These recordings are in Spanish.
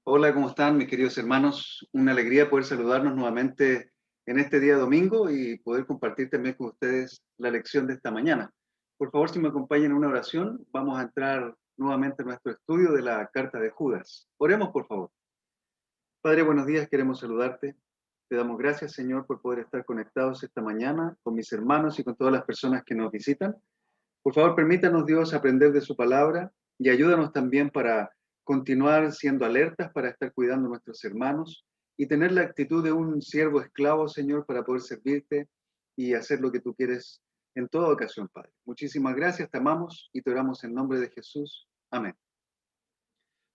Hola, ¿cómo están mis queridos hermanos? Una alegría poder saludarnos nuevamente en este día domingo y poder compartir también con ustedes la lección de esta mañana. Por favor, si me acompañan en una oración, vamos a entrar nuevamente a nuestro estudio de la carta de Judas. Oremos, por favor. Padre, buenos días, queremos saludarte. Te damos gracias, Señor, por poder estar conectados esta mañana con mis hermanos y con todas las personas que nos visitan. Por favor, permítanos, Dios, aprender de su palabra y ayúdanos también para continuar siendo alertas, para estar cuidando a nuestros hermanos y tener la actitud de un siervo esclavo, Señor, para poder servirte y hacer lo que tú quieres en toda ocasión, Padre. Muchísimas gracias, te amamos y te oramos en nombre de Jesús. Amén.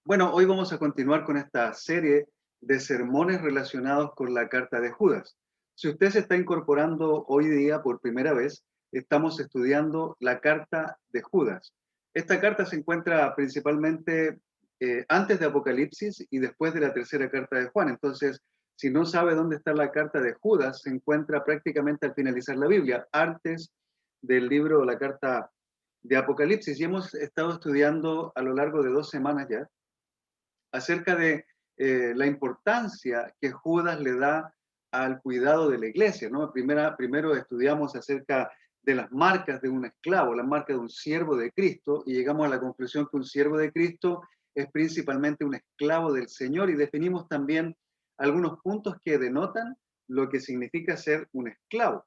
Bueno, hoy vamos a continuar con esta serie de sermones relacionados con la carta de Judas. Si usted se está incorporando hoy día por primera vez, estamos estudiando la carta de Judas. Esta carta se encuentra principalmente antes de Apocalipsis y después de la tercera carta de Juan. Entonces, si no sabe dónde está la carta de Judas, se encuentra prácticamente al finalizar la Biblia, antes del libro o la carta de Apocalipsis. Y hemos estado estudiando a lo largo de 2 semanas ya acerca de la importancia que Judas le da al cuidado de la iglesia, ¿no? Primero estudiamos acerca de las marcas de un esclavo, las marcas de un siervo de Cristo, y llegamos a la conclusión que un siervo de Cristo es principalmente un esclavo del Señor, y definimos también algunos puntos que denotan lo que significa ser un esclavo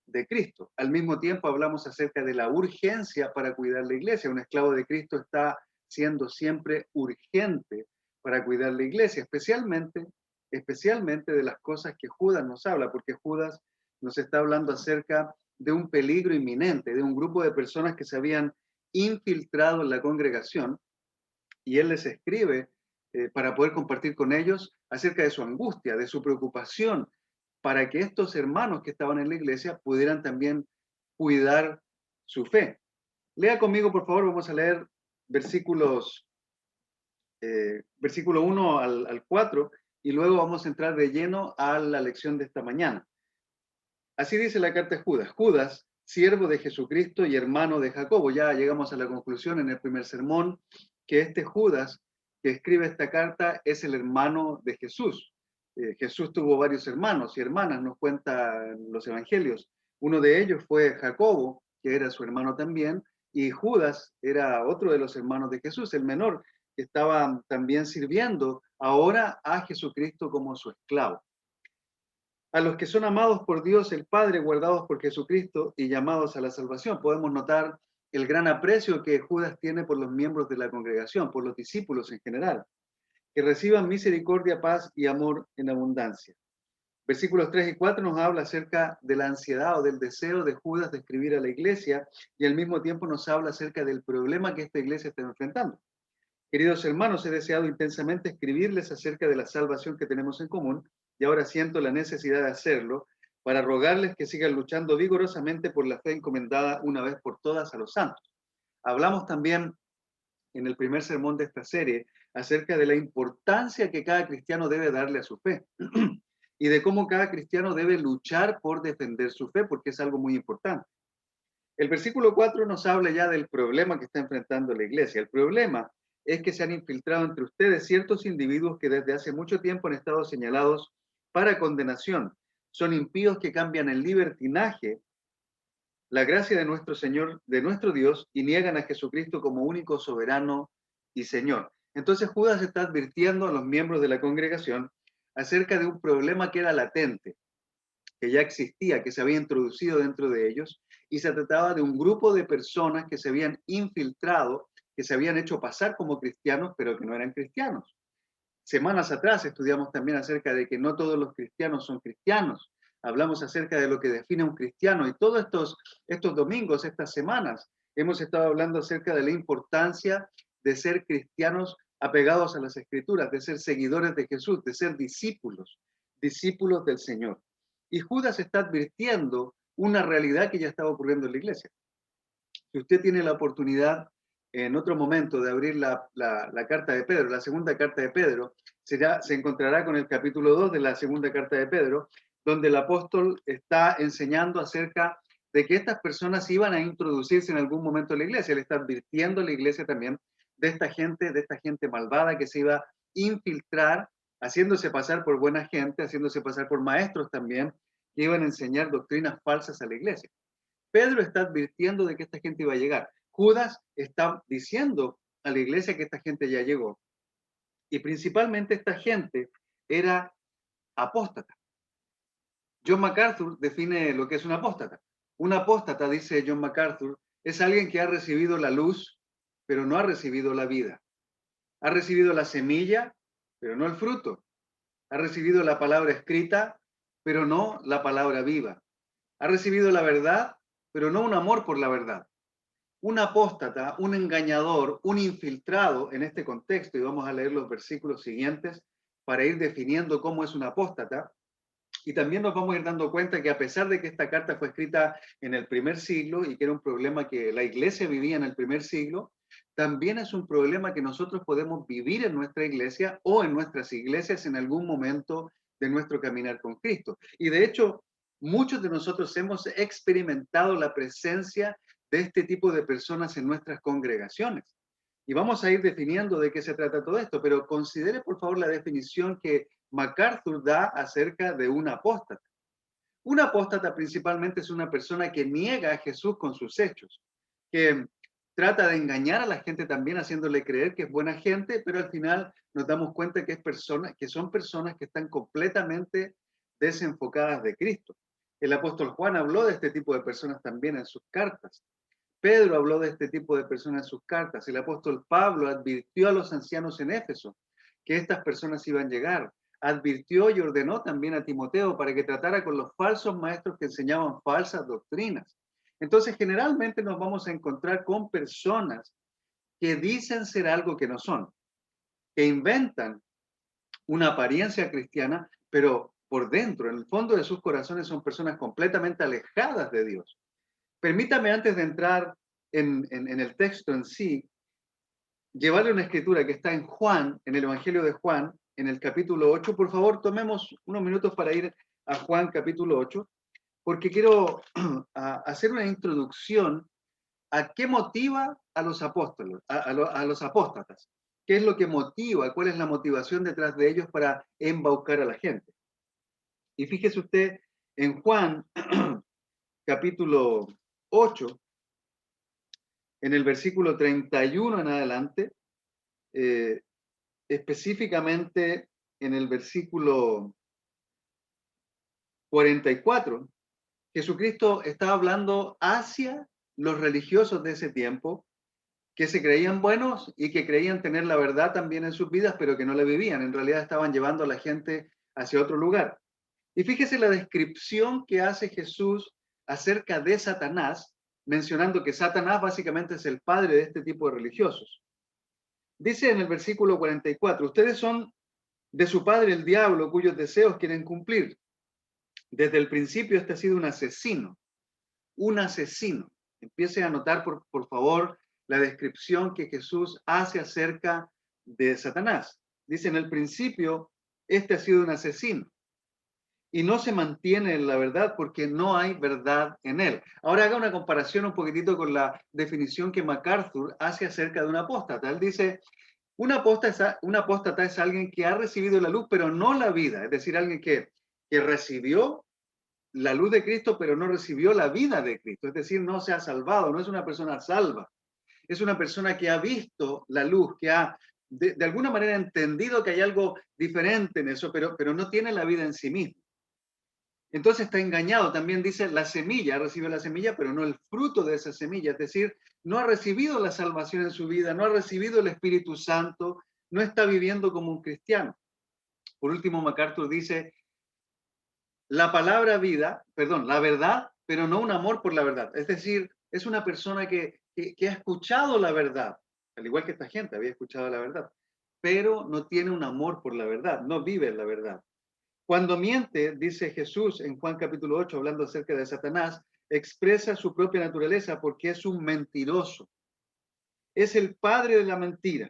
de Cristo. Al mismo tiempo hablamos acerca de la urgencia para cuidar la iglesia. Un esclavo de Cristo está siendo siempre urgente para cuidar la iglesia, especialmente de las cosas que Judas nos habla, porque Judas nos está hablando acerca de un peligro inminente, de un grupo de personas que se habían infiltrado en la congregación, y él les escribe para poder compartir con ellos acerca de su angustia, de su preocupación, para que estos hermanos que estaban en la iglesia pudieran también cuidar su fe. Lea conmigo, por favor, vamos a leer versículos, versículo 1 al 4, y luego vamos a entrar de lleno a la lección de esta mañana. Así dice la carta de Judas. Judas, siervo de Jesucristo y hermano de Jacobo. Ya llegamos a la conclusión en el primer sermón que este Judas que escribe esta carta es el hermano de Jesús. Jesús tuvo varios hermanos y hermanas, nos cuentan los evangelios. Uno de ellos fue Jacobo, que era su hermano también, y Judas era otro de los hermanos de Jesús, el menor, que estaba también sirviendo ahora a Jesucristo como su esclavo. A los que son amados por Dios el Padre, guardados por Jesucristo y llamados a la salvación. Podemos notar el gran aprecio que Judas tiene por los miembros de la congregación, por los discípulos en general, que reciban misericordia, paz y amor en abundancia. Versículos 3 y 4 nos habla acerca de la ansiedad o del deseo de Judas de escribir a la iglesia, y al mismo tiempo nos habla acerca del problema que esta iglesia está enfrentando. Queridos hermanos, he deseado intensamente escribirles acerca de la salvación que tenemos en común, y ahora siento la necesidad de hacerlo para rogarles que sigan luchando vigorosamente por la fe encomendada una vez por todas a los santos. Hablamos también en el primer sermón de esta serie acerca de la importancia que cada cristiano debe darle a su fe y de cómo cada cristiano debe luchar por defender su fe, porque es algo muy importante. El versículo 4 nos habla ya del problema que está enfrentando la iglesia. El problema es que se han infiltrado entre ustedes ciertos individuos que desde hace mucho tiempo han estado señalados para condenación. Son impíos que cambian el libertinaje, la gracia de nuestro Señor, de nuestro Dios, y niegan a Jesucristo como único soberano y Señor. Entonces Judas está advirtiendo a los miembros de la congregación acerca de un problema que era latente, que ya existía, que se había introducido dentro de ellos, y se trataba de un grupo de personas que se habían infiltrado, que se habían hecho pasar como cristianos, pero que no eran cristianos. Semanas atrás estudiamos también acerca de que no todos los cristianos son cristianos. Hablamos acerca de lo que define un cristiano, y todos estos domingos, estas semanas, hemos estado hablando acerca de la importancia de ser cristianos apegados a las Escrituras, de ser seguidores de Jesús, de ser discípulos, discípulos del Señor. Y Judas está advirtiendo una realidad que ya estaba ocurriendo en la iglesia. Si usted tiene la oportunidad en otro momento de abrir la carta de Pedro, la segunda carta de Pedro, se encontrará con el capítulo 2 de la segunda carta de Pedro, donde el apóstol está enseñando acerca de que estas personas iban a introducirse en algún momento en la iglesia. Él está advirtiendo a la iglesia también de esta gente malvada que se iba infiltrar, haciéndose pasar por buena gente, haciéndose pasar por maestros también, que iban a enseñar doctrinas falsas a la iglesia. Pedro está advirtiendo de que esta gente iba a llegar. Judas está diciendo a la iglesia que esta gente ya llegó. Y principalmente esta gente era apóstata. John MacArthur define lo que es un apóstata. Un apóstata, dice John MacArthur, es alguien que ha recibido la luz, pero no ha recibido la vida. Ha recibido la semilla, pero no el fruto. Ha recibido la palabra escrita, pero no la palabra viva. Ha recibido la verdad, pero no un amor por la verdad. Un apóstata, un engañador, un infiltrado en este contexto, y vamos a leer los versículos siguientes para ir definiendo cómo es un apóstata, y también nos vamos a ir dando cuenta que a pesar de que esta carta fue escrita en el primer siglo y que era un problema que la iglesia vivía en el primer siglo, también es un problema que nosotros podemos vivir en nuestra iglesia o en nuestras iglesias en algún momento de nuestro caminar con Cristo. Y de hecho, muchos de nosotros hemos experimentado la presencia de este tipo de personas en nuestras congregaciones. Y vamos a ir definiendo de qué se trata todo esto, pero considere por favor la definición que MacArthur da acerca de un apóstata. Un apóstata principalmente es una persona que niega a Jesús con sus hechos, que trata de engañar a la gente también haciéndole creer que es buena gente, pero al final nos damos cuenta que son personas que están completamente desenfocadas de Cristo. El apóstol Juan habló de este tipo de personas también en sus cartas. Pedro habló de este tipo de personas en sus cartas. El apóstol Pablo advirtió a los ancianos en Éfeso que estas personas iban a llegar. Advirtió y ordenó también a Timoteo para que tratara con los falsos maestros que enseñaban falsas doctrinas. Entonces, generalmente nos vamos a encontrar con personas que dicen ser algo que no son, que inventan una apariencia cristiana, pero por dentro, en el fondo de sus corazones, son personas completamente alejadas de Dios. Permítame, antes de entrar en el texto en sí, llevarle una escritura que está en Juan, en el Evangelio de Juan, en el capítulo 8. Por favor, tomemos unos minutos para ir a Juan capítulo 8, porque quiero hacer una introducción a qué motiva a los apóstoles, a los apóstatas. ¿Qué es lo que motiva? ¿Cuál es la motivación detrás de ellos para embaucar a la gente? Y fíjese usted, en Juan capítulo 8, en el versículo 31 en adelante, eh, específicamente en el versículo 44, Jesucristo estaba hablando hacia los religiosos de ese tiempo, que se creían buenos y que creían tener la verdad también en sus vidas, pero que no la vivían. En realidad estaban llevando a la gente hacia otro lugar. Y fíjese la descripción que hace Jesús acerca de Satanás, mencionando que Satanás básicamente es el padre de este tipo de religiosos. Dice en el versículo 44, ustedes son de su padre el diablo, cuyos deseos quieren cumplir. Desde el principio este ha sido un asesino, un asesino. Empiece a anotar, por favor, la descripción que Jesús hace acerca de Satanás. Dice, en el principio, este ha sido un asesino y no se mantiene en la verdad porque no hay verdad en él. Ahora haga una comparación un poquitito con la definición que MacArthur hace acerca de un apóstata. Él dice, un apóstata es alguien que ha recibido la luz, pero no la vida. Es decir, alguien que recibió la luz de Cristo, pero no recibió la vida de Cristo. Es decir, no se ha salvado, no es una persona salva. Es una persona que ha visto la luz, que ha de alguna manera entendido que hay algo diferente en eso, pero no tiene la vida en sí mismo. Entonces está engañado. También dice la semilla, recibe la semilla, pero no el fruto de esa semilla. Es decir, no ha recibido la salvación en su vida, no ha recibido el Espíritu Santo, no está viviendo como un cristiano. Por último, MacArthur dice, la palabra vida, perdón, la verdad, pero no un amor por la verdad. Es decir, es una persona que ha escuchado la verdad, al igual que esta gente había escuchado la verdad, pero no tiene un amor por la verdad, no vive la verdad. Cuando miente, dice Jesús en Juan capítulo 8, hablando acerca de Satanás, expresa su propia naturaleza porque es un mentiroso. Es el padre de la mentira.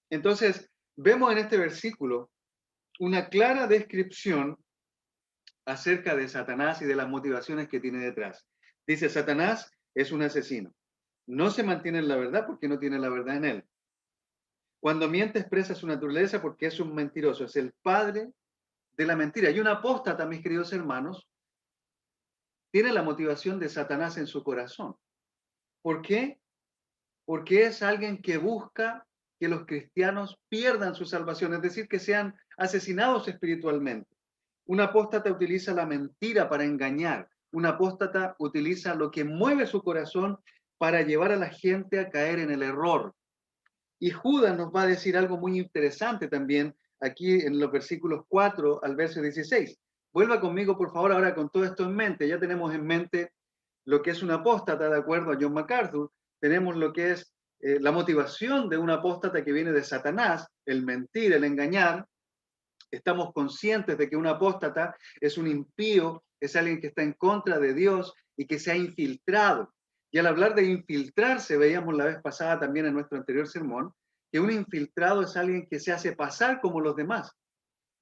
Entonces, vemos en este versículo una clara descripción acerca de Satanás y de las motivaciones que tiene detrás. Dice, Satanás es un asesino. No se mantiene en la verdad porque no tiene la verdad en él. Cuando miente expresa su naturaleza porque es un mentiroso, es el padre de la mentira. Y un apóstata, mis queridos hermanos, tiene la motivación de Satanás en su corazón. ¿Por qué? Porque es alguien que busca que los cristianos pierdan su salvación, es decir, que sean asesinados espiritualmente. Un apóstata utiliza la mentira para engañar. Un apóstata utiliza lo que mueve su corazón para llevar a la gente a caer en el error. Y Judas nos va a decir algo muy interesante también aquí en los versículos 4 al verso 16. Vuelva conmigo, por favor, ahora con todo esto en mente. Ya tenemos en mente lo que es un apóstata, de acuerdo a John MacArthur. Tenemos lo que es la motivación de un apóstata que viene de Satanás, el mentir, el engañar. Estamos conscientes de que un apóstata es un impío, es alguien que está en contra de Dios y que se ha infiltrado. Y al hablar de infiltrarse, veíamos la vez pasada también en nuestro anterior sermón, que un infiltrado es alguien que se hace pasar como los demás,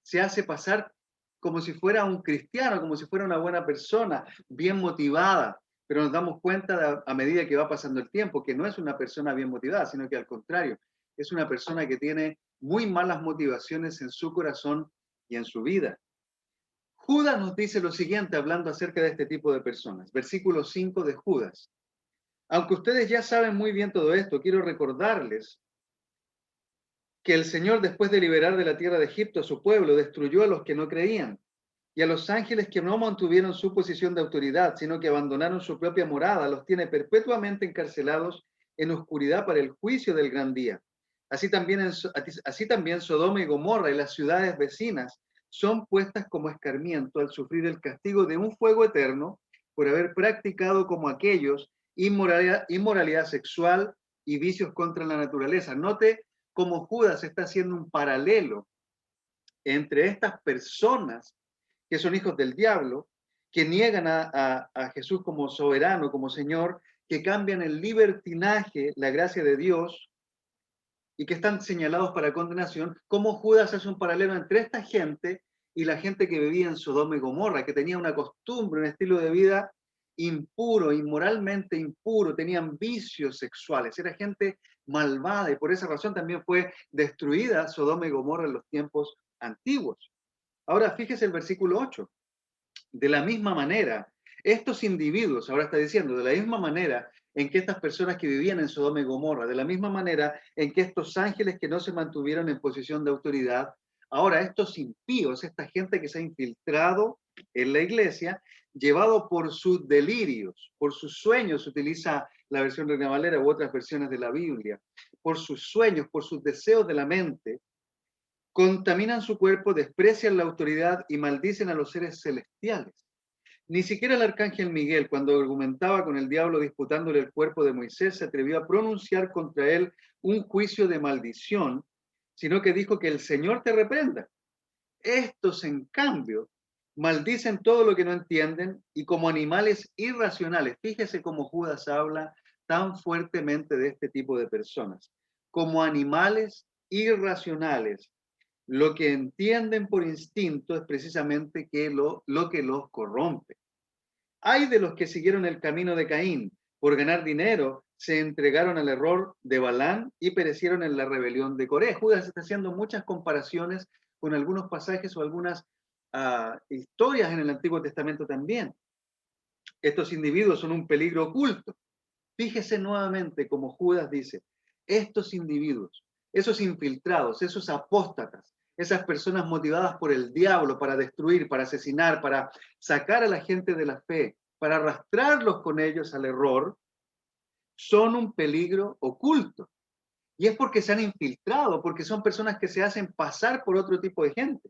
se hace pasar como si fuera un cristiano, como si fuera una buena persona, bien motivada, pero nos damos cuenta a medida que va pasando el tiempo que no es una persona bien motivada, sino que al contrario, es una persona que tiene muy malas motivaciones en su corazón y en su vida. Judas nos dice lo siguiente hablando acerca de este tipo de personas. Versículo 5 de Judas. Aunque ustedes ya saben muy bien todo esto, quiero recordarles que el Señor, después de liberar de la tierra de Egipto a su pueblo, destruyó a los que no creían y a los ángeles que no mantuvieron su posición de autoridad, sino que abandonaron su propia morada, los tiene perpetuamente encarcelados en oscuridad para el juicio del gran día. Así también Sodoma y Gomorra y las ciudades vecinas son puestas como escarmiento al sufrir el castigo de un fuego eterno por haber practicado como aquellos inmoralidad sexual y vicios contra la naturaleza. Note cómo Judas está haciendo un paralelo entre estas personas que son hijos del diablo, que niegan a Jesús como soberano, como Señor, que cambian el libertinaje, la gracia de Dios, y que están señalados para condenación, como Judas hace un paralelo entre esta gente y la gente que vivía en Sodoma y Gomorra, que tenía una costumbre, un estilo de vida impuro, inmoralmente impuro, tenían vicios sexuales, era gente malvada y por esa razón también fue destruida Sodoma y Gomorra en los tiempos antiguos. Ahora fíjese el versículo 8. De la misma manera, estos individuos, ahora está diciendo, de la misma manera en que estas personas que vivían en Sodoma y Gomorra, de la misma manera en que estos ángeles que no se mantuvieron en posición de autoridad, ahora estos impíos, esta gente que se ha infiltrado en la iglesia, llevado por sus delirios, por sus sueños, utiliza la versión Reina Valera u otras versiones de la Biblia, por sus sueños, por sus deseos de la mente, contaminan su cuerpo, desprecian la autoridad y maldicen a los seres celestiales. Ni siquiera el arcángel Miguel, cuando argumentaba con el diablo disputándole el cuerpo de Moisés, se atrevió a pronunciar contra él un juicio de maldición, sino que dijo que el Señor te reprenda. Estos, en cambio, maldicen todo lo que no entienden y como animales irracionales. Fíjese cómo Judas habla tan fuertemente de este tipo de personas. Como animales irracionales, lo que entienden por instinto es precisamente lo que los corrompe. Hay de los que siguieron el camino de Caín. Por ganar dinero, se entregaron al error de Balán y perecieron en la rebelión de Coré. Judas está haciendo muchas comparaciones con algunos pasajes o algunas historias en el Antiguo Testamento también. Estos individuos son un peligro oculto. Fíjese nuevamente como Judas dice, estos individuos, esos infiltrados, esos apóstatas, esas personas motivadas por el diablo para destruir, para asesinar, para sacar a la gente de la fe, para arrastrarlos con ellos al error, son un peligro oculto. Y es porque se han infiltrado, porque son personas que se hacen pasar por otro tipo de gente.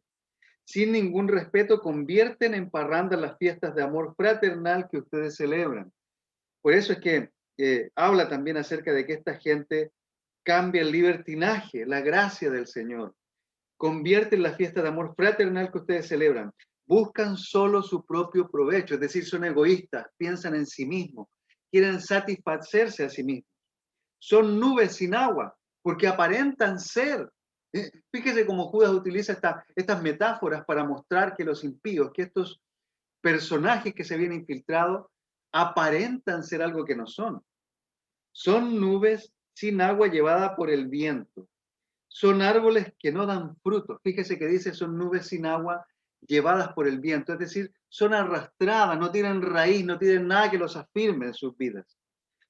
Sin ningún respeto, convierten en parranda las fiestas de amor fraternal que ustedes celebran. Por eso es que habla también acerca de que esta gente cambia el libertinaje, la gracia del Señor. Convierten la fiesta de amor fraternal que ustedes celebran. Buscan solo su propio provecho, es decir, son egoístas, piensan en sí mismos, quieren satisfacerse a sí mismos. Son nubes sin agua, porque aparentan ser. Fíjese cómo Judas utiliza estas metáforas para mostrar que los impíos, que estos personajes que se vienen infiltrados, aparentan ser algo que no son. Son nubes sin agua llevada por el viento. Son árboles que no dan fruto. Fíjese que dice son nubes sin agua llevadas por el viento. Es decir, son arrastradas, no tienen raíz, no tienen nada que los afirme en sus vidas.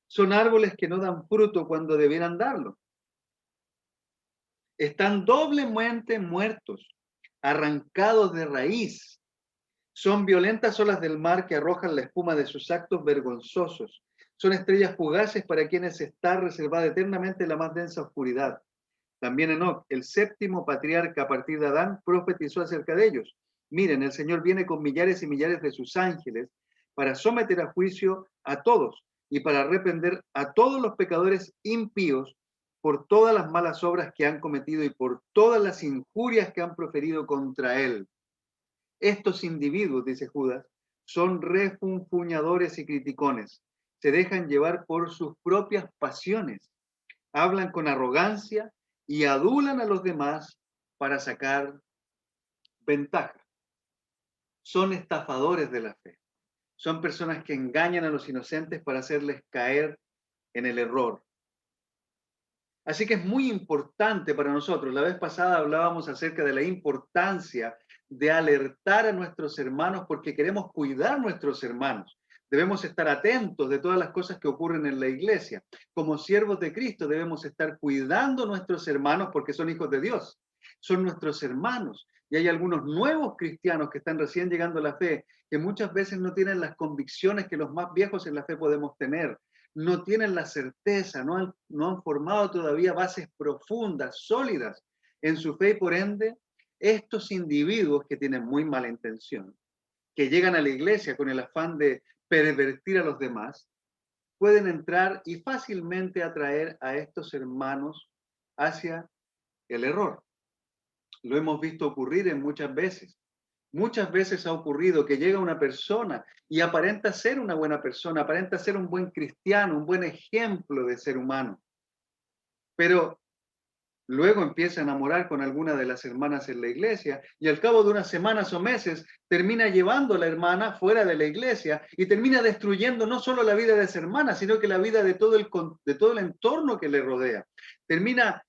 Son árboles que no dan fruto cuando debieran darlo. Están doblemente muertos, arrancados de raíz. Son violentas olas del mar que arrojan la espuma de sus actos vergonzosos. Son estrellas fugaces para quienes está reservada eternamente la más densa oscuridad. También Enoc, el séptimo patriarca a partir de Adán, profetizó acerca de ellos. Miren, el Señor viene con millares y millares de sus ángeles para someter a juicio a todos y para arrepender a todos los pecadores impíos por todas las malas obras que han cometido y por todas las injurias que han proferido contra él. Estos individuos, dice Judas, son refunfuñadores y criticones. Se dejan llevar por sus propias pasiones. Hablan con arrogancia y adulan a los demás para sacar ventaja. Son estafadores de la fe. Son personas que engañan a los inocentes para hacerles caer en el error. Así que es muy importante para nosotros. La vez pasada hablábamos acerca de la importancia de alertar a nuestros hermanos porque queremos cuidar a nuestros hermanos. Debemos estar atentos de todas las cosas que ocurren en la iglesia. Como siervos de Cristo debemos estar cuidando a nuestros hermanos porque son hijos de Dios. Son nuestros hermanos. Y hay algunos nuevos cristianos que están recién llegando a la fe, que muchas veces no tienen las convicciones que los más viejos en la fe podemos tener. No tienen la certeza, no han formado todavía bases profundas, sólidas en su fe y por ende, estos individuos que tienen muy mala intención, que llegan a la iglesia con el afán de pervertir a los demás, pueden entrar y fácilmente atraer a estos hermanos hacia el error. Lo hemos visto ocurrir en muchas veces. Muchas veces ha ocurrido que llega una persona y aparenta ser una buena persona, aparenta ser un buen cristiano, un buen ejemplo de ser humano. Pero luego empieza a enamorar con alguna de las hermanas en la iglesia y al cabo de unas semanas o meses termina llevando a la hermana fuera de la iglesia y termina destruyendo no solo la vida de esa hermana, sino que la vida de todo el entorno que le rodea. Termina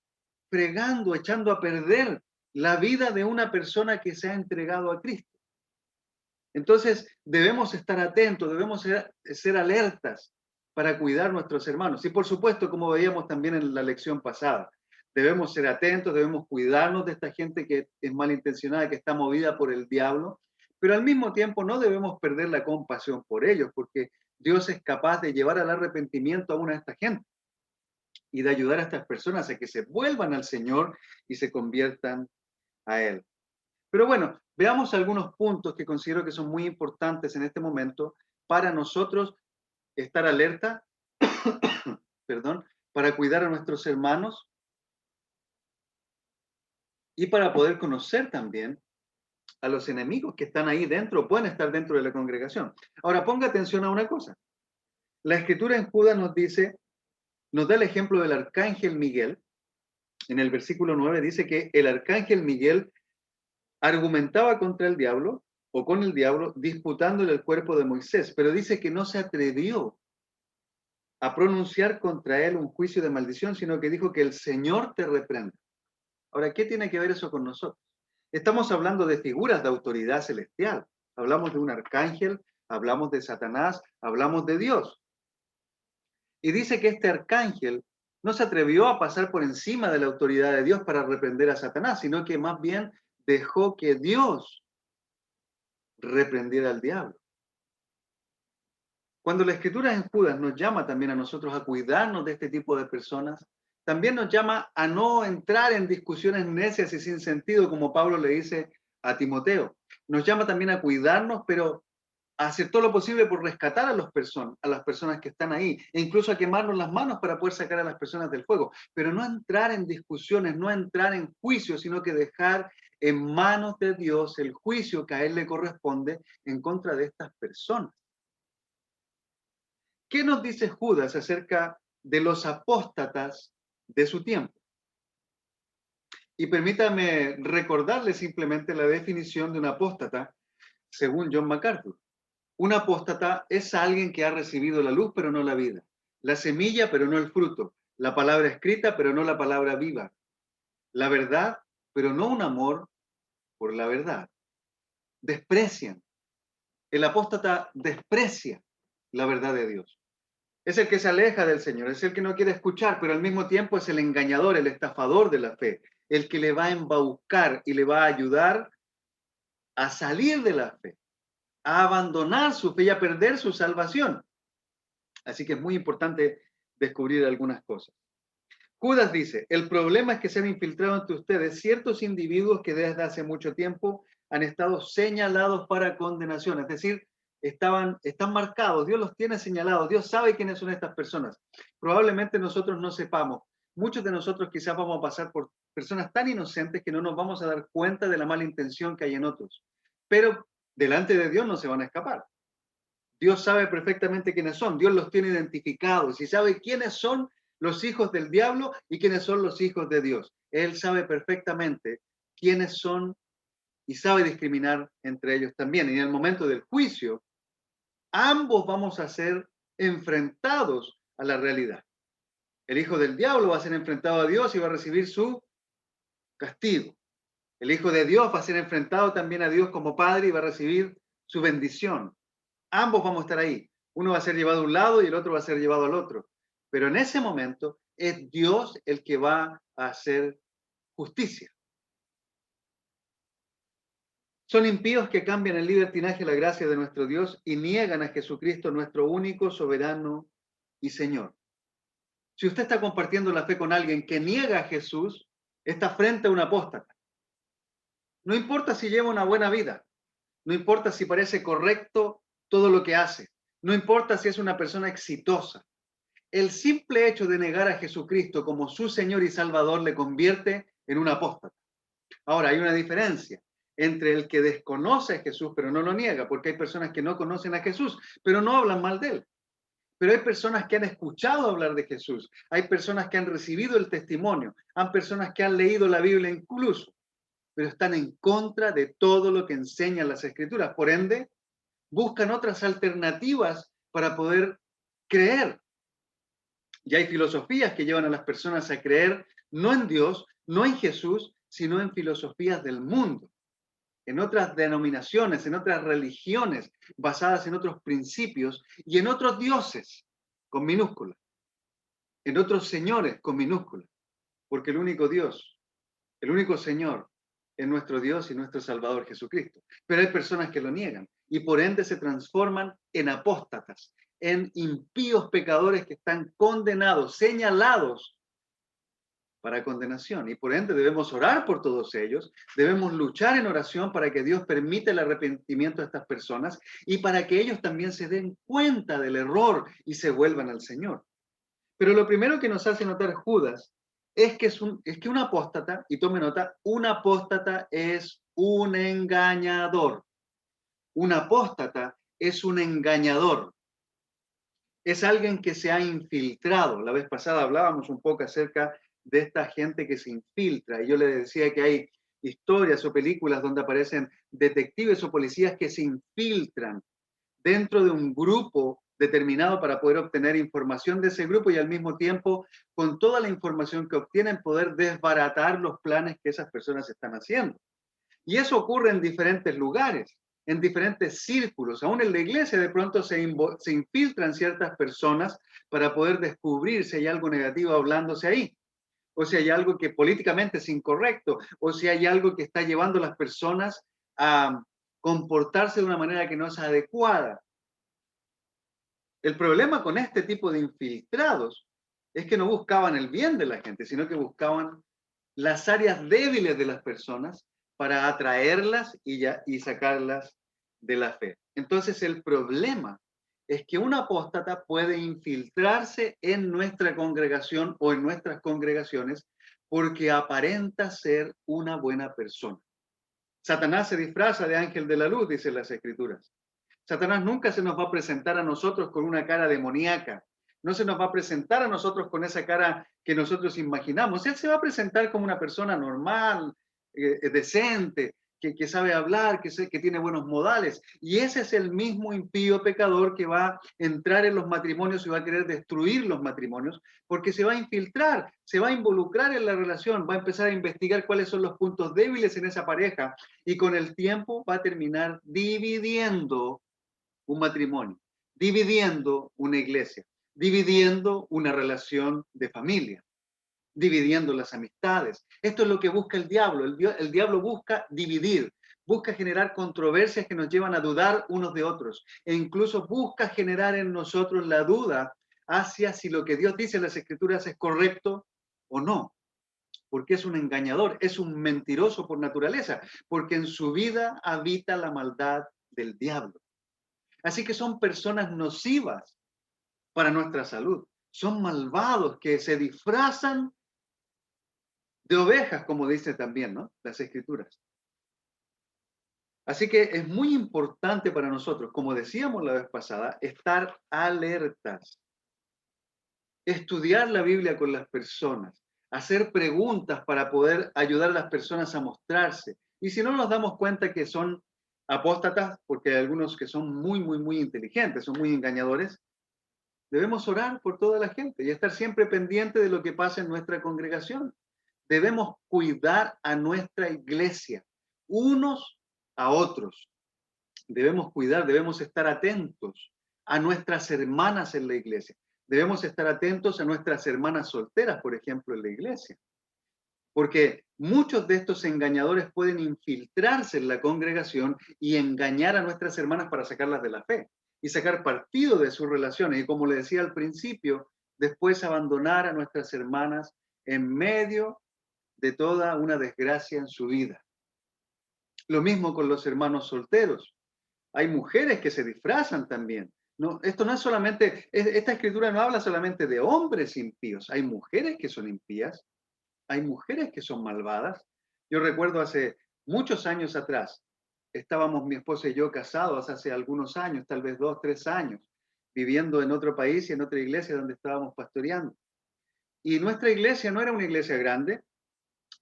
fregando, echando a perder la vida de una persona que se ha entregado a Cristo. Entonces, debemos estar atentos, debemos ser alertas para cuidar a nuestros hermanos. Y por supuesto, como veíamos también en la lección pasada, debemos ser atentos, debemos cuidarnos de esta gente que es malintencionada, que está movida por el diablo, pero al mismo tiempo no debemos perder la compasión por ellos, porque Dios es capaz de llevar al arrepentimiento a una de esta gente y de ayudar a estas personas a que se vuelvan al Señor y se conviertan a Él. Pero bueno, veamos algunos puntos que considero que son muy importantes en este momento para nosotros estar alerta, perdón, para cuidar a nuestros hermanos y para poder conocer también a los enemigos que están ahí dentro, pueden estar dentro de la congregación. Ahora, ponga atención a una cosa. La escritura en Judas nos dice, nos da el ejemplo del arcángel Miguel. En el versículo 9 dice que el arcángel Miguel argumentaba contra el diablo o con el diablo disputándole el cuerpo de Moisés, pero dice que no se atrevió a pronunciar contra él un juicio de maldición, sino que dijo que el Señor te reprenda. Ahora, ¿qué tiene que ver eso con nosotros? Estamos hablando de figuras de autoridad celestial. Hablamos de un arcángel, hablamos de Satanás, hablamos de Dios. Y dice que este arcángel no se atrevió a pasar por encima de la autoridad de Dios para reprender a Satanás, sino que más bien dejó que Dios reprendiera al diablo. Cuando la escritura en Judas nos llama también a nosotros a cuidarnos de este tipo de personas, también nos llama a no entrar en discusiones necias y sin sentido, como Pablo le dice a Timoteo. Nos llama también a cuidarnos, pero a hacer todo lo posible por rescatar a las personas que están ahí, e incluso a quemarnos las manos para poder sacar a las personas del fuego. Pero no entrar en discusiones, no entrar en juicio, sino que dejar en manos de Dios el juicio que a Él le corresponde en contra de estas personas. ¿Qué nos dice Judas acerca de los apóstatas de su tiempo? Y permítame recordarle simplemente la definición de un apóstata según John MacArthur. Un apóstata es alguien que ha recibido la luz pero no la vida, la semilla pero no el fruto, la palabra escrita pero no la palabra viva. la verdad, pero no un amor por la verdad. Desprecian. El apóstata desprecia la verdad de Dios. Es el que se aleja del Señor, es el que no quiere escuchar, pero al mismo tiempo es el engañador, el estafador de la fe, el que le va a embaucar y le va a ayudar a salir de la fe, a abandonar su fe y a perder su salvación. Así que es muy importante descubrir algunas cosas. Judas dice, el problema es que se han infiltrado entre ustedes ciertos individuos que desde hace mucho tiempo han estado señalados para condenación, es decir, están marcados, Dios los tiene señalados, Dios sabe quiénes son estas personas. Probablemente nosotros no sepamos, muchos de nosotros quizás vamos a pasar por personas tan inocentes que no nos vamos a dar cuenta de la mala intención que hay en otros, pero delante de Dios no se van a escapar. Dios sabe perfectamente quiénes son, Dios los tiene identificados y sabe quiénes son los hijos del diablo y quiénes son los hijos de Dios. Él sabe perfectamente quiénes son y sabe discriminar entre ellos también. Y en el momento del juicio, ambos vamos a ser enfrentados a la realidad. El hijo del diablo va a ser enfrentado a Dios y va a recibir su castigo. El hijo de Dios va a ser enfrentado también a Dios como padre y va a recibir su bendición. Ambos vamos a estar ahí. Uno va a ser llevado a un lado y el otro va a ser llevado al otro. Pero en ese momento es Dios el que va a hacer justicia. Son impíos que cambian el libertinaje la gracia de nuestro Dios y niegan a Jesucristo, nuestro único soberano y Señor. Si usted está compartiendo la fe con alguien que niega a Jesús, está frente a un apóstata. No importa si lleva una buena vida, no importa si parece correcto todo lo que hace, no importa si es una persona exitosa. El simple hecho de negar a Jesucristo como su Señor y Salvador le convierte en un apóstata. Ahora, hay una diferencia entre el que desconoce a Jesús pero no lo niega, porque hay personas que no conocen a Jesús, pero no hablan mal de él. Pero hay personas que han escuchado hablar de Jesús, hay personas que han recibido el testimonio, hay personas que han leído la Biblia incluso, pero están en contra de todo lo que enseñan las Escrituras. Por ende, buscan otras alternativas para poder creer. Y hay filosofías que llevan a las personas a creer no en Dios, no en Jesús, sino en filosofías del mundo, en otras denominaciones, en otras religiones basadas en otros principios y en otros dioses con minúsculas, en otros señores con minúsculas, porque el único Dios, el único Señor es nuestro Dios y nuestro Salvador Jesucristo. Pero hay personas que lo niegan y por ende se transforman en apóstatas, en impíos pecadores que están condenados, señalados para condenación. Y por ende debemos orar por todos ellos, debemos luchar en oración para que Dios permita el arrepentimiento de estas personas y para que ellos también se den cuenta del error y se vuelvan al Señor. Pero lo primero que nos hace notar Judas es que un apóstata, y tome nota, un apóstata es un engañador. Un apóstata es un engañador. Es alguien que se ha infiltrado. La vez pasada hablábamos un poco acerca de esta gente que se infiltra. Y yo le decía que hay historias o películas donde aparecen detectives o policías que se infiltran dentro de un grupo determinado para poder obtener información de ese grupo y al mismo tiempo, con toda la información que obtienen, poder desbaratar los planes que esas personas están haciendo. Y eso ocurre en diferentes lugares, en diferentes círculos. Aún en la iglesia de pronto se infiltran ciertas personas para poder descubrir si hay algo negativo hablándose ahí, o si hay algo que políticamente es incorrecto, o si hay algo que está llevando a las personas a comportarse de una manera que no es adecuada. El problema con este tipo de infiltrados es que no buscaban el bien de la gente, sino que buscaban las áreas débiles de las personas para atraerlas y sacarlas de la fe. Entonces el problema es que un apóstata puede infiltrarse en nuestra congregación o en nuestras congregaciones porque aparenta ser una buena persona. Satanás se disfraza de ángel de la luz, dicen las Escrituras. Satanás nunca se nos va a presentar a nosotros con una cara demoníaca. No se nos va a presentar a nosotros con esa cara que nosotros imaginamos. Él se va a presentar como una persona normal, decente, que sabe hablar, que tiene buenos modales. Y ese es el mismo impío pecador que va a entrar en los matrimonios y va a querer destruir los matrimonios, porque se va a infiltrar, se va a involucrar en la relación, va a empezar a investigar cuáles son los puntos débiles en esa pareja y con el tiempo va a terminar dividiendo un matrimonio, dividiendo una iglesia, dividiendo una relación de familia, dividiendo las amistades. Esto es lo que busca el diablo. El diablo busca dividir, busca generar controversias que nos llevan a dudar unos de otros e incluso busca generar en nosotros la duda hacia si lo que Dios dice en las Escrituras es correcto o no, porque es un engañador, es un mentiroso por naturaleza, porque en su vida habita la maldad del diablo. Así que son personas nocivas para nuestra salud, son malvados que se disfrazan de ovejas, como dice también, ¿no? Las Escrituras. Así que es muy importante para nosotros, como decíamos la vez pasada, estar alertas, estudiar la Biblia con las personas, hacer preguntas para poder ayudar a las personas a mostrarse. Y si no nos damos cuenta que son apóstatas, porque hay algunos que son muy inteligentes, son muy engañadores, debemos orar por toda la gente y estar siempre pendiente de lo que pasa en nuestra congregación. Debemos cuidar a nuestra iglesia, unos a otros. Debemos cuidar, debemos estar atentos a nuestras hermanas en la iglesia. Debemos estar atentos a nuestras hermanas solteras, por ejemplo, en la iglesia. Porque muchos de estos engañadores pueden infiltrarse en la congregación y engañar a nuestras hermanas para sacarlas de la fe y sacar partido de sus relaciones. Y como le decía al principio, después abandonar a nuestras hermanas en medio de toda una desgracia en su vida. Lo mismo con los hermanos solteros. Hay mujeres que se disfrazan también. No, esto no es solamente, esta escritura no habla solamente de hombres impíos. Hay mujeres que son impías, hay mujeres que son malvadas. Yo recuerdo hace muchos años atrás, estábamos mi esposa y yo casados hace algunos años, tal vez 2, 3 años, viviendo en otro país y en otra iglesia donde estábamos pastoreando. Y nuestra iglesia no era una iglesia grande,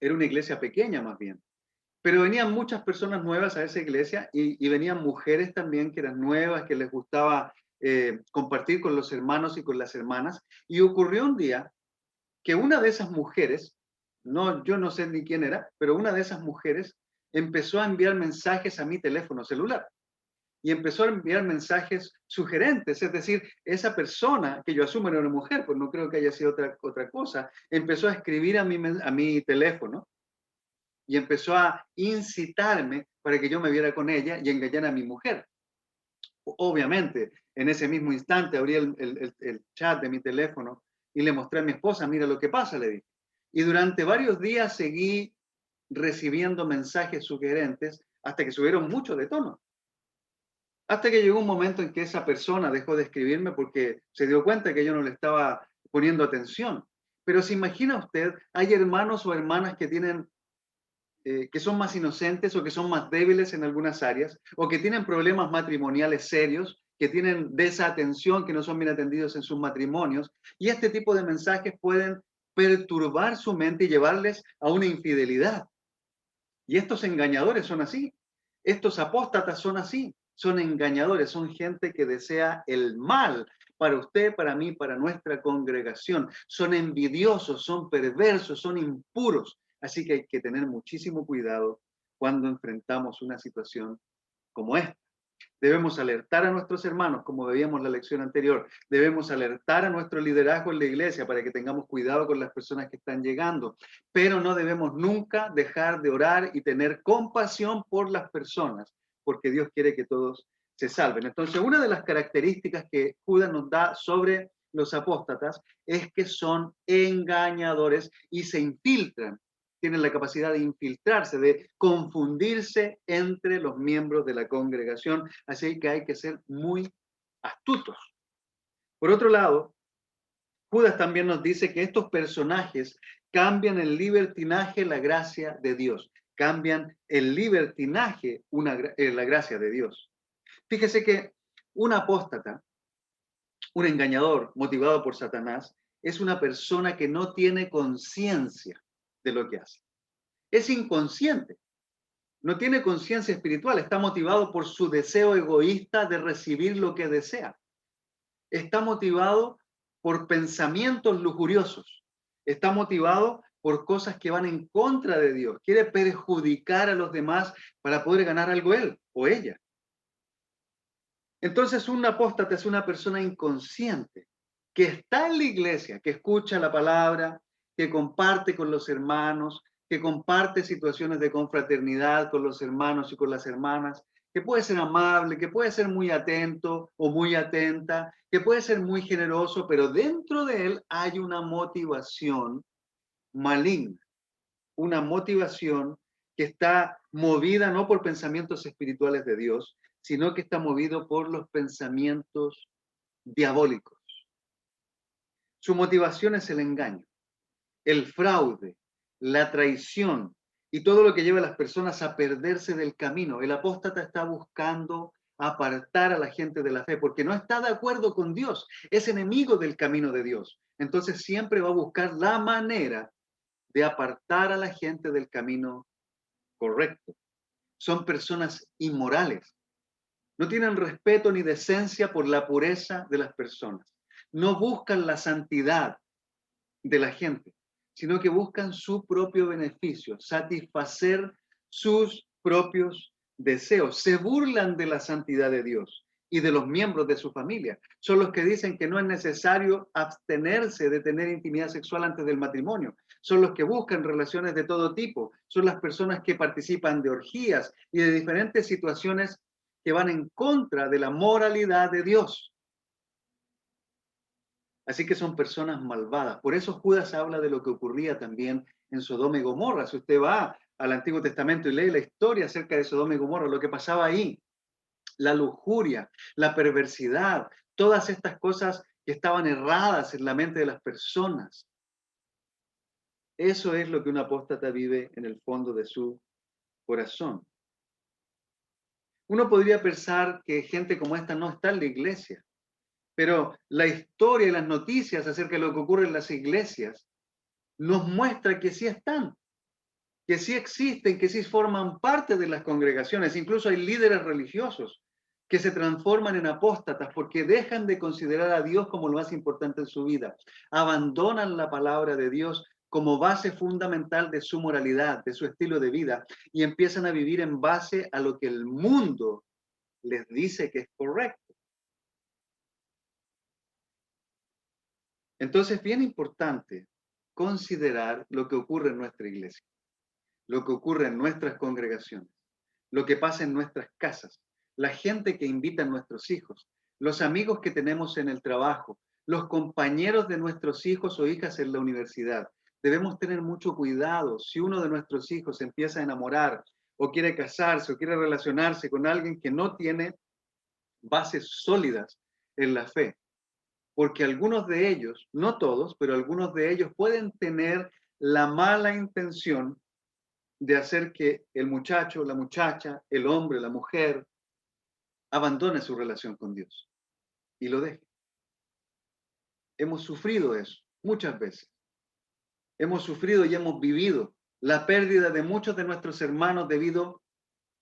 era una iglesia pequeña más bien. Pero venían muchas personas nuevas a esa iglesia y venían mujeres también que eran nuevas, que les gustaba compartir con los hermanos y con las hermanas. Y ocurrió un día que una de esas mujeres, no, yo no sé ni quién era, pero una de esas mujeres empezó a enviar mensajes a mi teléfono celular y empezó a enviar mensajes sugerentes, es decir, esa persona, que yo asumo era una mujer, pues no creo que haya sido otra cosa, empezó a escribir a mi teléfono y empezó a incitarme para que yo me viera con ella y engañara a mi mujer. Obviamente, en ese mismo instante abrí el chat de mi teléfono y le mostré a mi esposa, mira lo que pasa, le dije. Y durante varios días seguí recibiendo mensajes sugerentes hasta que subieron mucho de tono. Hasta que llegó un momento en que esa persona dejó de escribirme porque se dio cuenta que yo no le estaba poniendo atención. Pero se imagina usted, hay hermanos o hermanas que tienen que son más inocentes o que son más débiles en algunas áreas, o que tienen problemas matrimoniales serios, que tienen desatención, que no son bien atendidos en sus matrimonios, y este tipo de mensajes pueden perturbar su mente y llevarles a una infidelidad. Y estos engañadores son así, estos apóstatas son así, son engañadores, son gente que desea el mal para usted, para mí, para nuestra congregación. Son envidiosos, son perversos, son impuros. Así que hay que tener muchísimo cuidado cuando enfrentamos una situación como esta. Debemos alertar a nuestros hermanos, como veíamos la lección anterior. Debemos alertar a nuestro liderazgo en la iglesia para que tengamos cuidado con las personas que están llegando. Pero no debemos nunca dejar de orar y tener compasión por las personas, porque Dios quiere que todos se salven. Entonces, una de las características que Judas nos da sobre los apóstatas es que son engañadores y se infiltran, tienen la capacidad de infiltrarse, de confundirse entre los miembros de la congregación, así que hay que ser muy astutos. Por otro lado, Judas también nos dice que estos personajes cambian el libertinaje la gracia de Dios, cambian el libertinaje la gracia de Dios. Fíjese que un apóstata, un engañador motivado por Satanás, es una persona que no tiene conciencia de lo que hace. Es inconsciente. No tiene conciencia espiritual, está motivado por su deseo egoísta de recibir lo que desea. Está motivado por pensamientos lujuriosos. Está motivado por cosas que van en contra de Dios. Quiere perjudicar a los demás para poder ganar algo él o ella. Entonces un apóstata es una persona inconsciente que está en la iglesia, que escucha la palabra, que comparte con los hermanos, que comparte situaciones de confraternidad con los hermanos y con las hermanas, que puede ser amable, que puede ser muy atento o muy atenta, que puede ser muy generoso, pero dentro de él hay una motivación maligna, una motivación que está movida no por pensamientos espirituales de Dios, sino que está movido por los pensamientos diabólicos. Su motivación es el engaño, el fraude, la traición y todo lo que lleva a las personas a perderse del camino. El apóstata está buscando apartar a la gente de la fe porque no está de acuerdo con Dios, es enemigo del camino de Dios. Entonces siempre va a buscar la manera de apartar a la gente del camino correcto. Son personas inmorales. No tienen respeto ni decencia por la pureza de las personas. No buscan la santidad de la gente, sino que buscan su propio beneficio, satisfacer sus propios deseos. Se burlan de la santidad de Dios y de los miembros de su familia. Son los que dicen que no es necesario abstenerse de tener intimidad sexual antes del matrimonio. Son los que buscan relaciones de todo tipo. Son las personas que participan de orgías y de diferentes situaciones que van en contra de la moralidad de Dios. Así que son personas malvadas. Por eso Judas habla de lo que ocurría también en Sodoma y Gomorra. Si usted va al Antiguo Testamento y lee la historia acerca de Sodoma y Gomorra, lo que pasaba ahí, la lujuria, la perversidad, todas estas cosas que estaban erradas en la mente de las personas. Eso es lo que un apóstata vive en el fondo de su corazón. Uno podría pensar que gente como esta no está en la iglesia, pero la historia y las noticias acerca de lo que ocurre en las iglesias nos muestra que sí están, que sí existen, que sí forman parte de las congregaciones. Incluso hay líderes religiosos que se transforman en apóstatas porque dejan de considerar a Dios como lo más importante en su vida. Abandonan la palabra de Dios como base fundamental de su moralidad, de su estilo de vida, y empiezan a vivir en base a lo que el mundo les dice que es correcto. Entonces, es bien importante considerar lo que ocurre en nuestra iglesia, lo que ocurre en nuestras congregaciones, lo que pasa en nuestras casas, la gente que invita a nuestros hijos, los amigos que tenemos en el trabajo, los compañeros de nuestros hijos o hijas en la universidad. Debemos tener mucho cuidado si uno de nuestros hijos empieza a enamorar o quiere casarse o quiere relacionarse con alguien que no tiene bases sólidas en la fe. Porque algunos de ellos, no todos, pero algunos de ellos pueden tener la mala intención de hacer que el muchacho, la muchacha, el hombre, la mujer, abandone su relación con Dios y lo deje. Hemos sufrido eso muchas veces. Hemos sufrido y hemos vivido la pérdida de muchos de nuestros hermanos debido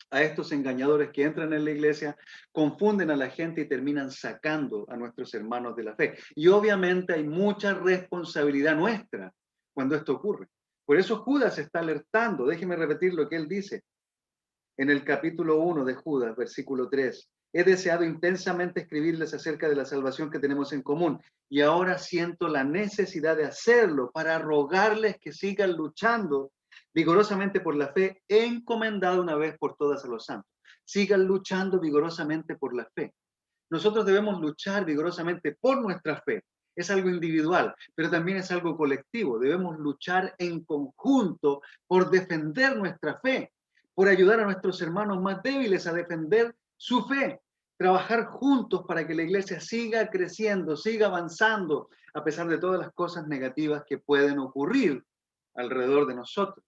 a estos engañadores que entran en la iglesia, confunden a la gente y terminan sacando a nuestros hermanos de la fe. Y obviamente hay mucha responsabilidad nuestra cuando esto ocurre. Por eso Judas está alertando. Déjeme repetir lo que él dice en el capítulo 1 de Judas, versículo 3. He deseado intensamente escribirles acerca de la salvación que tenemos en común y ahora siento la necesidad de hacerlo para rogarles que sigan luchando vigorosamente por la fe, encomendada una vez por todas a los santos. Sigan luchando vigorosamente por la fe. Nosotros debemos luchar vigorosamente por nuestra fe. Es algo individual, pero también es algo colectivo. Debemos luchar en conjunto por defender nuestra fe, por ayudar a nuestros hermanos más débiles a defender su fe. Trabajar juntos para que la iglesia siga creciendo, siga avanzando, a pesar de todas las cosas negativas que pueden ocurrir alrededor de nosotros.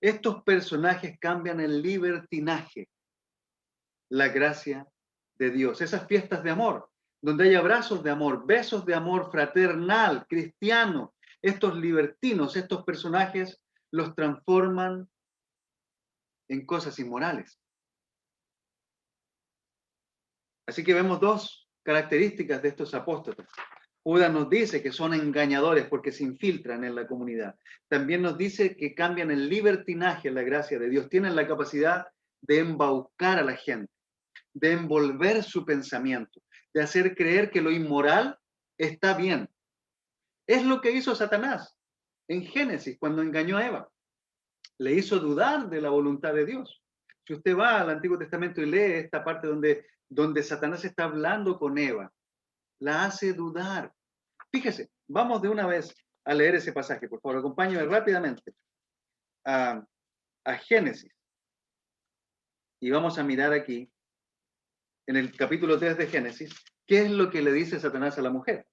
Estos personajes cambian el libertinaje, la gracia de Dios. Esas fiestas de amor, donde hay abrazos de amor, besos de amor fraternal, cristiano, estos libertinos, estos personajes los transforman en cosas inmorales. Así que vemos dos características de estos apóstatas. Judas nos dice que son engañadores porque se infiltran en la comunidad. También nos dice que cambian el libertinaje en la gracia de Dios. Tienen la capacidad de embaucar a la gente, de envolver su pensamiento, de hacer creer que lo inmoral está bien. Es lo que hizo Satanás en Génesis cuando engañó a Eva. Le hizo dudar de la voluntad de Dios. Si usted va al Antiguo Testamento y lee esta parte donde Satanás está hablando con Eva, la hace dudar. Fíjese, vamos de una vez a leer ese pasaje, por favor, acompáñeme rápidamente a Génesis. Y vamos a mirar aquí, en el capítulo 3 de Génesis, qué es lo que le dice Satanás a la mujer.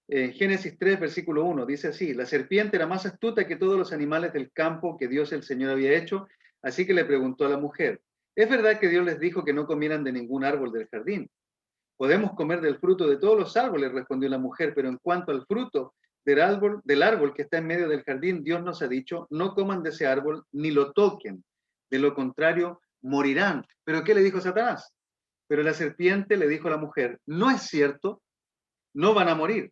En Génesis 3, versículo 1, dice así: la serpiente era más astuta que todos los animales del campo que Dios el Señor había hecho, así que le preguntó a la mujer: ¿es verdad que Dios les dijo que no comieran de ningún árbol del jardín? Podemos comer del fruto de todos los árboles, respondió la mujer, pero en cuanto al fruto del árbol que está en medio del jardín, Dios nos ha dicho: no coman de ese árbol ni lo toquen, de lo contrario morirán. ¿Pero qué le dijo Satanás? Pero la serpiente le dijo a la mujer: no es cierto, no van a morir.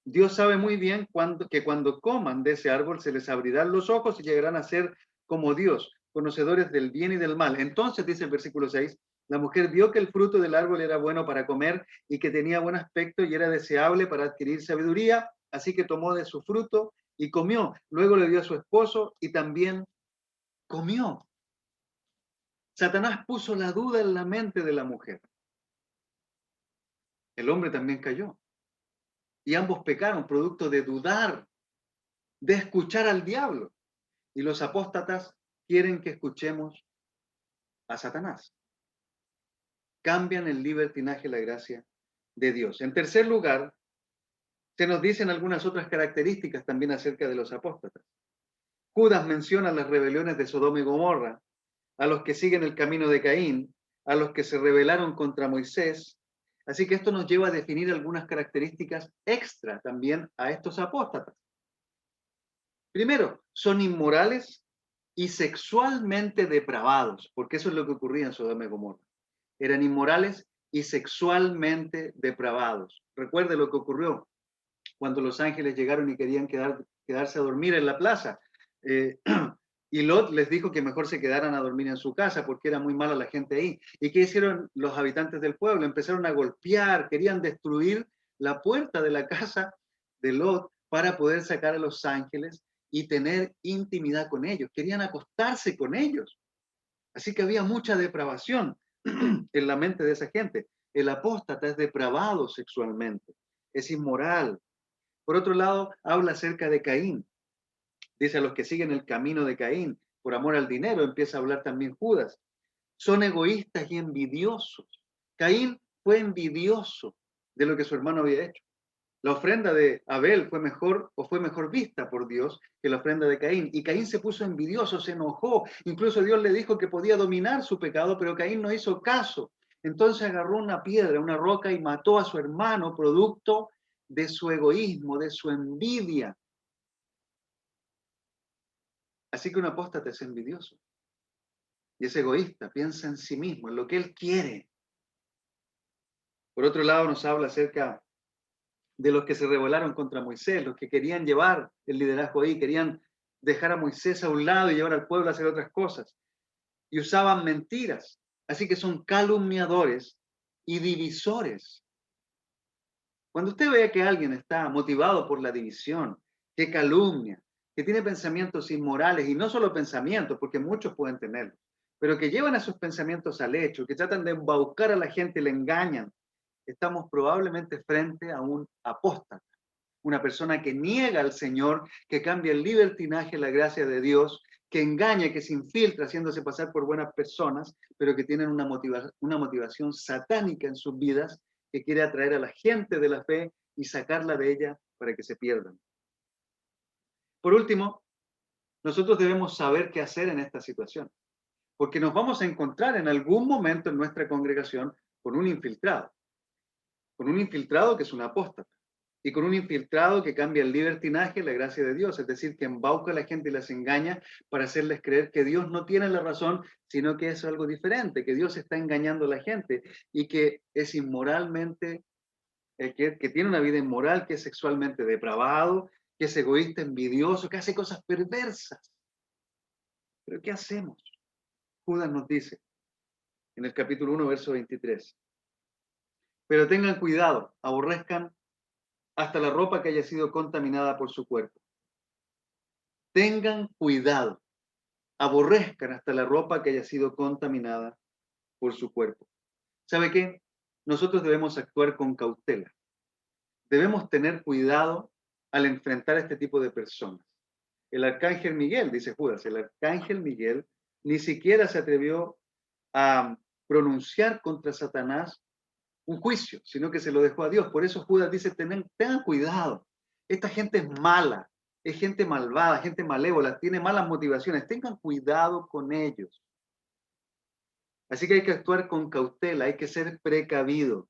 Dios sabe muy bien que cuando coman de ese árbol se les abrirán los ojos y llegarán a ser como Dios, conocedores del bien y del mal. Entonces, dice el versículo 6, la mujer vio que el fruto del árbol era bueno para comer y que tenía buen aspecto y era deseable para adquirir sabiduría, así que tomó de su fruto y comió. Luego le dio a su esposo y también comió. Satanás puso la duda en la mente de la mujer. El hombre también cayó. Y ambos pecaron, producto de dudar, de escuchar al diablo. Y los apóstatas quieren que escuchemos a Satanás. Cambian el libertinaje, la gracia de Dios. En tercer lugar, se nos dicen algunas otras características también acerca de los apóstatas. Judas menciona las rebeliones de Sodoma y Gomorra, a los que siguen el camino de Caín, a los que se rebelaron contra Moisés. Así que esto nos lleva a definir algunas características extra también a estos apóstatas. Primero, son inmorales y sexualmente depravados, porque eso es lo que ocurría en Sodoma y Gomorra. Eran inmorales y sexualmente depravados. Recuerde lo que ocurrió cuando los ángeles llegaron y querían quedarse a dormir en la plaza. Y Lot les dijo que mejor se quedaran a dormir en su casa porque era muy mala la gente ahí. ¿Y qué hicieron los habitantes del pueblo? Empezaron a golpear, querían destruir la puerta de la casa de Lot para poder sacar a los ángeles y tener intimidad con ellos. Querían acostarse con ellos. Así que había mucha depravación en la mente de esa gente. El apóstata es depravado sexualmente, es inmoral. Por otro lado, habla acerca de Caín. Dice: a los que siguen el camino de Caín, por amor al dinero, empieza a hablar también Judas. Son egoístas y envidiosos. Caín fue envidioso de lo que su hermano había hecho. La ofrenda de Abel fue mejor vista por Dios que la ofrenda de Caín. Y Caín se puso envidioso, se enojó. Incluso Dios le dijo que podía dominar su pecado, pero Caín no hizo caso. Entonces agarró una piedra, una roca, y mató a su hermano, producto de su egoísmo, de su envidia. Así que un apóstata es envidioso y es egoísta, piensa en sí mismo, en lo que él quiere. Por otro lado, nos habla acerca de los que se rebelaron contra Moisés, los que querían llevar el liderazgo ahí, querían dejar a Moisés a un lado y llevar al pueblo a hacer otras cosas. Y usaban mentiras. Así que son calumniadores y divisores. Cuando usted vea que alguien está motivado por la división, que calumnia, que tiene pensamientos inmorales, y no solo pensamientos, porque muchos pueden tenerlos, pero que llevan a sus pensamientos al hecho, que tratan de embaucar a la gente y le engañan, estamos probablemente frente a un apóstata, una persona que niega al Señor, que cambia el libertinaje, la gracia de Dios, que engaña, que se infiltra haciéndose pasar por buenas personas, pero que tienen una motivación satánica en sus vidas, que quiere atraer a la gente de la fe y sacarla de ella para que se pierdan. Por último, nosotros debemos saber qué hacer en esta situación, porque nos vamos a encontrar en algún momento en nuestra congregación con un infiltrado que es un apóstata. y con un infiltrado que cambia el libertinaje, la gracia de Dios, es decir, que embauca a la gente y las engaña para hacerles creer que Dios no tiene la razón, sino que es algo diferente, que Dios está engañando a la gente y que es inmoralmente, que tiene una vida inmoral, que es sexualmente depravado, que es egoísta, envidioso, que hace cosas perversas. Pero ¿qué hacemos? Judas nos dice en el capítulo 1, verso 23. Pero tengan cuidado, aborrezcan hasta la ropa que haya sido contaminada por su cuerpo. Tengan cuidado, aborrezcan hasta la ropa que haya sido contaminada por su cuerpo. ¿Sabe qué? Nosotros debemos actuar con cautela. Debemos tener cuidado al enfrentar a este tipo de personas. El arcángel Miguel, dice Judas, el arcángel Miguel ni siquiera se atrevió a pronunciar contra Satanás un juicio, sino que se lo dejó a Dios. Por eso Judas dice, tengan cuidado, esta gente es mala, es gente malvada, gente malévola, tiene malas motivaciones, tengan cuidado con ellos. Así que hay que actuar con cautela, hay que ser precavido,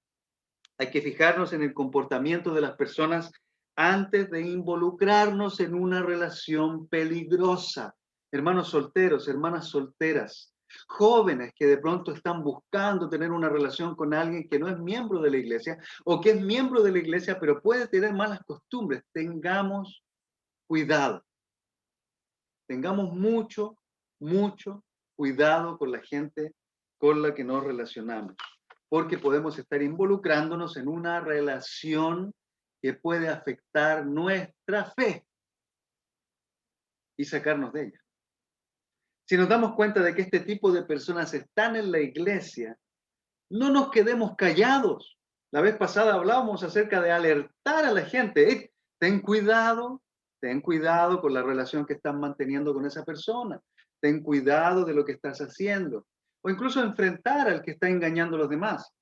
hay que fijarnos en el comportamiento de las personas antes de involucrarnos en una relación peligrosa. Hermanos solteros, hermanas solteras, jóvenes que de pronto están buscando tener una relación con alguien que no es miembro de la iglesia o que es miembro de la iglesia pero puede tener malas costumbres. Tengamos cuidado. Tengamos mucho, mucho cuidado con la gente con la que nos relacionamos, porque podemos estar involucrándonos en una relación que puede afectar nuestra fe y sacarnos de ella. Si nos damos cuenta de que este tipo de personas están en la iglesia, no nos quedemos callados. La vez pasada hablábamos acerca de alertar a la gente. Ten cuidado con la relación que estás manteniendo con esa persona. Ten cuidado de lo que estás haciendo. O incluso enfrentar al que está engañando a los demás.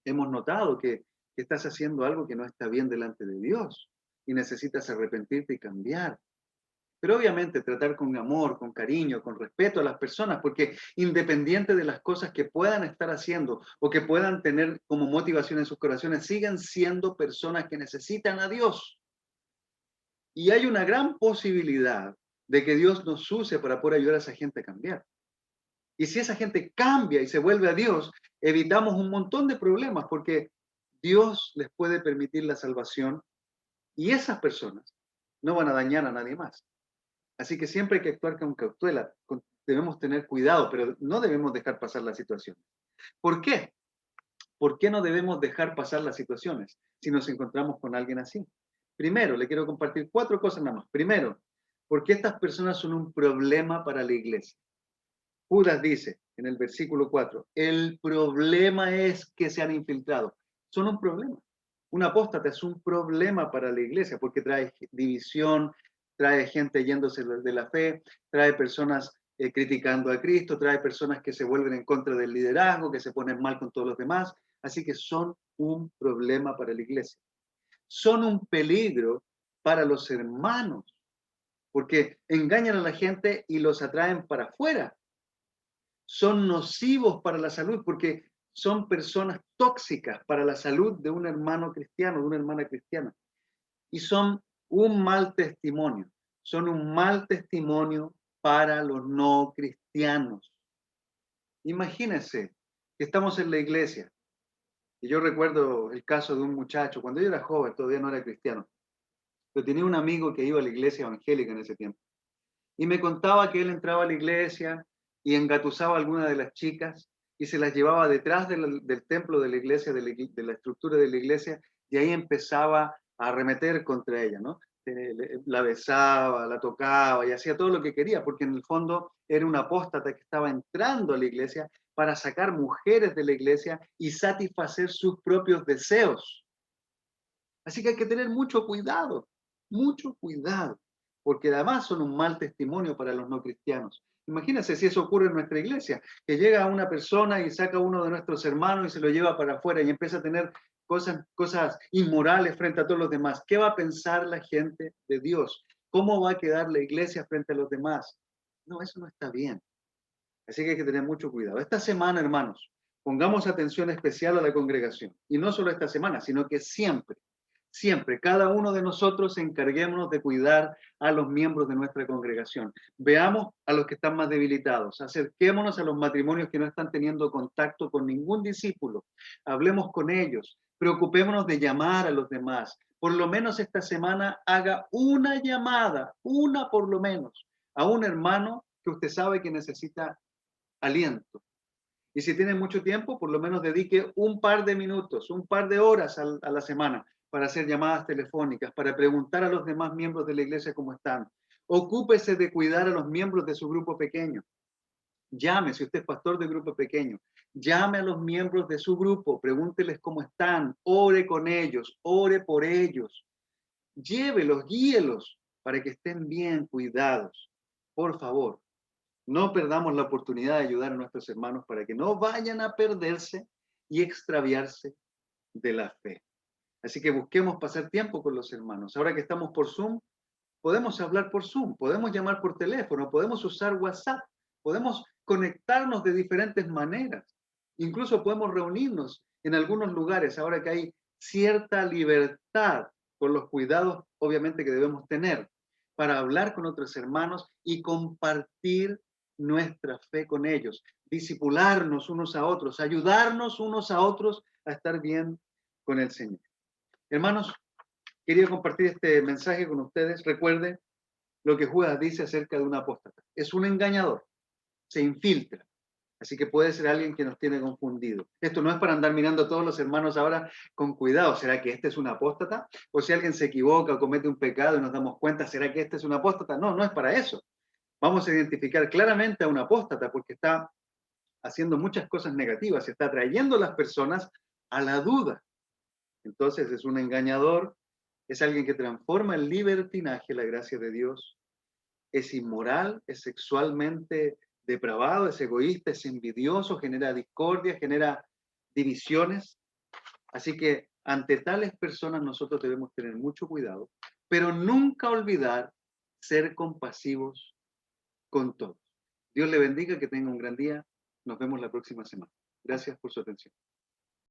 Hemos notado que estás haciendo algo que no está bien delante de Dios y necesitas arrepentirte y cambiar. Pero obviamente tratar con amor, con cariño, con respeto a las personas, porque independiente de las cosas que puedan estar haciendo o que puedan tener como motivación en sus corazones, siguen siendo personas que necesitan a Dios. Y hay una gran posibilidad de que Dios nos use para poder ayudar a esa gente a cambiar. Y si esa gente cambia y se vuelve a Dios, evitamos un montón de problemas porque Dios les puede permitir la salvación y esas personas no van a dañar a nadie más. Así que siempre hay que actuar con cautela, debemos tener cuidado, pero no debemos dejar pasar las situaciones. ¿Por qué? ¿Por qué no debemos dejar pasar las situaciones si nos encontramos con alguien así? Primero, le quiero compartir 4 cosas nada más. Primero, porque estas personas son un problema para la iglesia. Judas dice en el versículo 4, el problema es que se han infiltrado. Son un problema. Un apóstata es un problema para la iglesia porque trae división, trae gente yéndose de la fe, trae personas criticando a Cristo, trae personas que se vuelven en contra del liderazgo, que se ponen mal con todos los demás. Así que son un problema para la iglesia. Son un peligro para los hermanos porque engañan a la gente y los atraen para afuera. Son nocivos para la salud porque son personas tóxicas para la salud de un hermano cristiano, de una hermana cristiana. Y son un mal testimonio. Son un mal testimonio para los no cristianos. Imagínense que estamos en la iglesia. Y yo recuerdo el caso de un muchacho, cuando yo era joven, todavía no era cristiano, pero tenía un amigo que iba a la iglesia evangélica en ese tiempo. Y me contaba que él entraba a la iglesia y engatusaba a alguna de las chicas y se las llevaba detrás del templo de la iglesia, de la estructura de la iglesia, y ahí empezaba a arremeter contra ella, ¿no? La besaba, la tocaba y hacía todo lo que quería, porque en el fondo era un apóstata que estaba entrando a la iglesia para sacar mujeres de la iglesia y satisfacer sus propios deseos. Así que hay que tener mucho cuidado, porque además son un mal testimonio para los no cristianos. Imagínense si eso ocurre en nuestra iglesia, que llega una persona y saca a uno de nuestros hermanos y se lo lleva para afuera y empieza a tener cosas inmorales frente a todos los demás. ¿Qué va a pensar la gente de Dios? ¿Cómo va a quedar la iglesia frente a los demás? No, eso no está bien. Así que hay que tener mucho cuidado. Esta semana, hermanos, pongamos atención especial a la congregación. Y no solo esta semana, sino que siempre. siempre, cada uno de nosotros encarguémonos de cuidar a los miembros de nuestra congregación. Veamos a los que están más debilitados, acerquémonos a los matrimonios que no están teniendo contacto con ningún discípulo, hablemos con ellos, preocupémonos de llamar a los demás. Por lo menos esta semana haga una llamada, una por lo menos, a un hermano que usted sabe que necesita aliento. Y si tiene mucho tiempo, por lo menos dedique un par de minutos, un par de horas a la semana para hacer llamadas telefónicas, para preguntar a los demás miembros de la iglesia cómo están. Ocúpese de cuidar a los miembros de su grupo pequeño. Llame, si usted es pastor de grupo pequeño, llame a los miembros de su grupo, pregúnteles cómo están, ore con ellos, ore por ellos, llévelos, guíelos para que estén bien cuidados. Por favor, no perdamos la oportunidad de ayudar a nuestros hermanos para que no vayan a perderse y extraviarse de la fe. Así que busquemos pasar tiempo con los hermanos. Ahora que estamos por Zoom, podemos hablar por Zoom, podemos llamar por teléfono, podemos usar WhatsApp, podemos conectarnos de diferentes maneras. Incluso podemos reunirnos en algunos lugares ahora que hay cierta libertad con los cuidados, obviamente, que debemos tener para hablar con otros hermanos y compartir nuestra fe con ellos, discipularnos unos a otros, ayudarnos unos a otros a estar bien con el Señor. Hermanos, quería compartir este mensaje con ustedes. Recuerden lo que Judas dice acerca de un apóstata. Es un engañador, se infiltra. Así que puede ser alguien que nos tiene confundido. Esto no es para andar mirando a todos los hermanos ahora con cuidado. ¿Será que este es un apóstata? O si alguien se equivoca o comete un pecado y nos damos cuenta, ¿será que este es un apóstata? No, no es para eso. Vamos a identificar claramente a un apóstata porque está haciendo muchas cosas negativas, está trayendo a las personas a la duda. Entonces es un engañador, es alguien que transforma el libertinaje, la gracia de Dios, es inmoral, es sexualmente depravado, es egoísta, es envidioso, genera discordia, genera divisiones. Así que ante tales personas nosotros debemos tener mucho cuidado, pero nunca olvidar ser compasivos con todos. Dios le bendiga, que tenga un gran día. Nos vemos la próxima semana. Gracias por su atención.